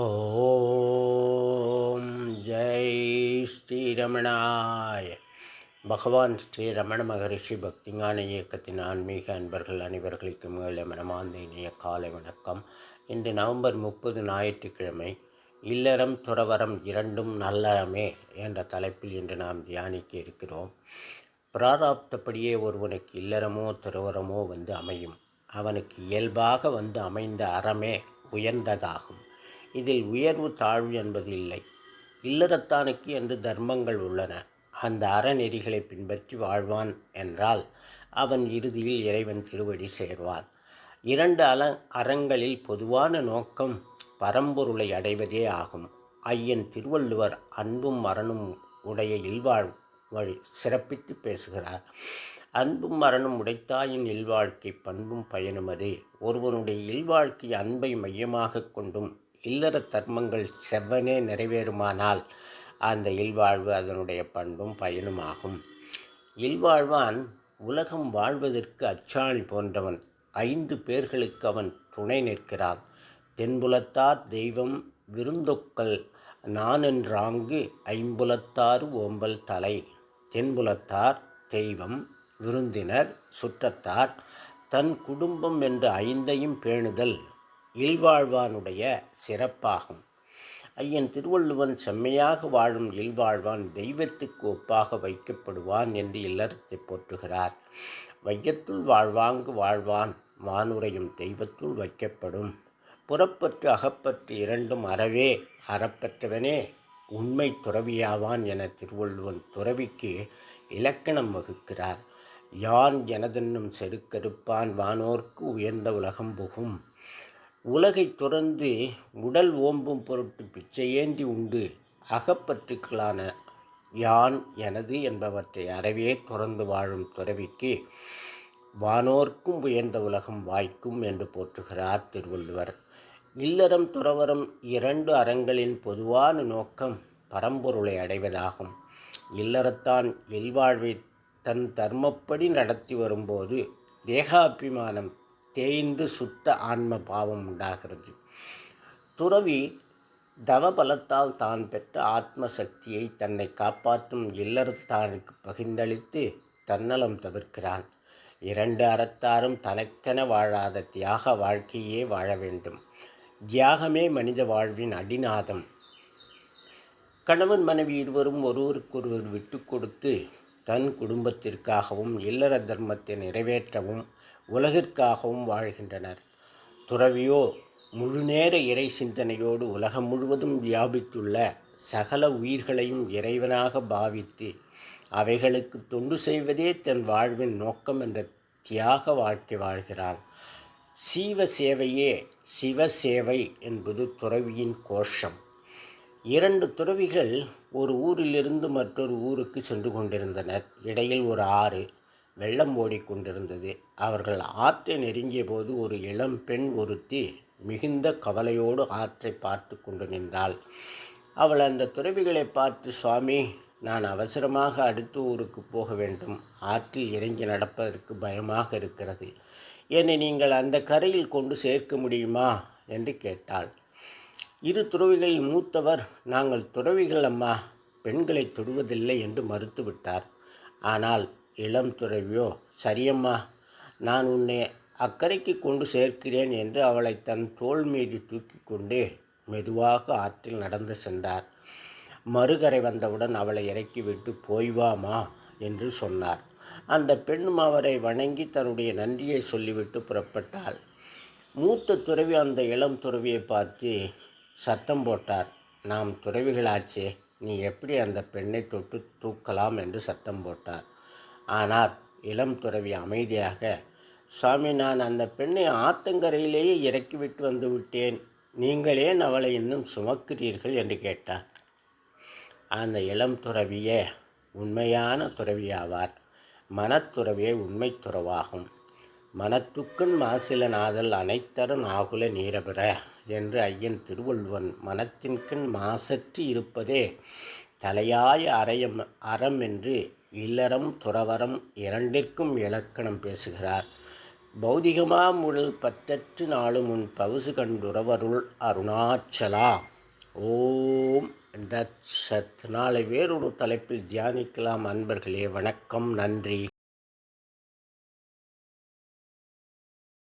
ஓம் ஜெய் ஸ்ரீரமணாய. பகவான் ஸ்ரீரமண மகரிஷி பக்திஞான இயக்கத்தின் ஆன்மீக அன்பர்கள் அனைவர்களுக்கும் ஏழை மனமார்ந்த இனிய காலை வணக்கம். இன்று நவம்பர் 30 ஞாயிற்றுக்கிழமை. இல்லறம் துறவரம் இரண்டும் நல்லறமே என்ற தலைப்பில் இன்று நாம் தியானிக்க இருக்கிறோம். பிராராப்தப்படியே ஒருவனுக்கு இல்லறமோ துறவரமோ வந்து அமையும். அவனுக்கு இயல்பாக வந்து அமைந்த அறமே உயர்ந்ததாகும். இதில் உயர்வு தாழ்வு என்பது இல்லை. இல்லறத்தானுக்கு என்று தர்மங்கள் உள்ளன. அந்த அறநெறிகளை பின்பற்றி வாழ்வான் என்றால் அவன் இறுதியில் இறைவன் திருவடி சேர்வான். இரண்டு அறங்களில் பொதுவான நோக்கம் பரம்பொருளை அடைவதே ஆகும். ஐயன் திருவள்ளுவர் அன்பும் மரணும் உடைய இல்வாழ்வழி சிறப்பித்து பேசுகிறார். அன்பும் மரணும் உடைத்தாயின் இல்வாழ்க்கை பண்பும் பயனுமது. ஒருவனுடைய இல்வாழ்க்கை அன்பை மையமாக கொண்டும் இல்லற தர்மங்கள் செவ்வனே நிறைவேறுமானால் அந்த இல்வாழ்வு அதனுடைய பண்பும் பயனுமாகும். இல்வாழ்வான் உலகம் வாழ்வதற்கு அச்சாணி போன்றவன். 5 பேர்களுக்கு அவன் துணை நிற்கிறான். தென்புலத்தார் தெய்வம் விருந்தொக்கல் நானென்றாங்கு ஐம்புலத்தாறு ஓம்பல் தலை. தென்புலத்தார் தெய்வம், விருந்தினர், சுற்றத்தார், தன் குடும்பம் என்ற 5ஐயும் பேணுதல் இல்வாழ்வானுடைய சிறப்பாகும். ஐயன் திருவள்ளுவன் செம்மையாக வாழும் இல்வாழ்வான் தெய்வத்துக்கு ஒப்பாக வைக்கப்படுவான் என்று இல்லறத்தை போற்றுகிறார். வையத்துள் வாழ்வாங்கு வாழ்வான் வானுரையும் தெய்வத்துள் வைக்கப்படும். புறப்பற்று அகப்பற்று இரண்டும் அறவே, அறப்பற்றவனே உண்மை துறவியாவான் என திருவள்ளுவன் துறவிக்கு இலக்கணம் வகுக்கிறார். யான் எனதென்னும் செருக்கறுப்பான் வானோர்க்கு உயர்ந்த உலகம் புகும். உலகை துறந்து உடல் ஓம்பும் பொருட்டு பிச்சையேந்தி உண்டு அகப்பற்றுக்களான யான் எனது என்பவற்றை அறவே துறந்து வாழும் துறவிக்கு வானோர்க்கும் உயர்ந்த உலகம் வாய்க்கும் என்று போற்றுகிறார் திருவள்ளுவர். இல்லறம் துறவரம் 2 அறங்களின் பொதுவான நோக்கம் பரம்பொருளை அடைவதாகும். இல்லறத்தான் இல்வாழ்வை தன் தர்மப்படி நடத்தி வரும்போது தேகாபிமானம் தேய்ந்து சுத்த ஆன்ம பாவம் உண்டாகிறது. துறவி தவபலத்தால் தான் பெற்ற ஆத்ம சக்தியை தன்னை காப்பாற்றும் இல்லறத்தானுக்கு பகிர்ந்தளித்து தன்னலம் தவிர்க்கிறான். 2 அறத்தாரும் தனக்கென வாழாத தியாக வாழ்க்கையே வாழ வேண்டும். தியாகமே மனித வாழ்வின் அடிநாதம். கணவன் மனைவி இருவரும் ஒருவருக்கொருவர் விட்டு கொடுத்து தன் குடும்பத்திற்காகவும் இல்லற தர்மத்தை நிறைவேற்றவும் உலகிற்காகவும் வாழ்கின்றனர். துறவியோ முழுநேர இறை சிந்தனையோடு உலகம் முழுவதும் வியாபித்துள்ள சகல உயிர்களையும் இறைவனாக பாவித்து அவைகளுக்கு தொண்டு செய்வதே தன் வாழ்வின் நோக்கம் என்ற தியாக வாழ்க்கை வாழ்கிறான். சீவ சேவையே சிவசேவை என்பது துறவியின் கோஷம். 2 துறவிகள் ஒரு ஊரிலிருந்து மற்றொரு ஊருக்கு சென்று கொண்டிருந்தனர். இடையில் ஒரு ஆறு வெள்ளம் ஓடிக்கொண்டிருந்தது. அவர்கள் ஆற்றை நெருங்கிய போது ஒரு இளம் பெண் ஒருத்தி மிகுந்த கவலையோடு ஆற்றை பார்த்து கொண்டு நின்றாள். அவள் அந்த துறவிகளை பார்த்து, சுவாமி, நான் அவசரமாக அடுத்த ஊருக்கு போக வேண்டும். ஆற்றில் இறங்கி நடப்பதற்கு பயமாக இருக்கிறது. என்னை நீங்கள் அந்த கரையில் கொண்டு சேர்க்க முடியுமா என்று கேட்டாள். 2 துறவிகளில் மூத்தவர், நாங்கள் துறவிகள் அம்மா, பெண்களை தொடுவதில்லை என்று மறுத்துவிட்டார். ஆனால் இளம் துறவியோ, சரியம்மா, நான் உன்னை அக்கறைக்கு கொண்டு சேர்க்கிறேன் என்று அவளை தன் தோள் மீது தூக்கி கொண்டு மெதுவாக ஆற்றில் நடந்து சென்றார். மறுகரை வந்தவுடன் அவளை இறக்கிவிட்டு போய்வாமா என்று சொன்னார். அந்த பெண்ணும் அவரை வணங்கி தன்னுடைய நன்றியை சொல்லிவிட்டு புறப்பட்டாள். மூத்த துறவி அந்த இளம் துறவியை பார்த்து சத்தம் போட்டார். நாம் துறவிகளாச்சே, நீ எப்படி அந்த பெண்ணை தொட்டு தூக்கலாம் என்று சத்தம் போட்டார். ஆனால் இளம் துறவி அமைதியாக, சுவாமி, நான் அந்த பெண்ணை ஆத்தங்கரையிலேயே இறக்கிவிட்டு வந்து விட்டேன். நீங்கள் ஏன் அவளை இன்னும் சுமக்கிறீர்கள் என்று கேட்டார். அந்த இளம் துறவியே உண்மையான துறவியாவார். மனத்துறவியே உண்மை துறவாகும். மனத்துக்கண் மாசில நாதல் அனைத்தரும் ஆகுல நீரபெற என்று ஐயன் திருவள்ளுவன் மனத்தின்கண் மாசற்று இருப்பதே தலையாய அறம் என்று இல்லறம் துறவரம் இரண்டிற்கும் இலக்கணம் பேசுகிறார். பௌதிகமா முழல் பற்றற்று நாளும் உன் பவுசு கண்டுறவருள் அருணாச்சலா. ஓம் தத் சத். நாளை வேறொரு தலைப்பில் தியானிக்கலாம் அன்பர்களே. வணக்கம், நன்றி.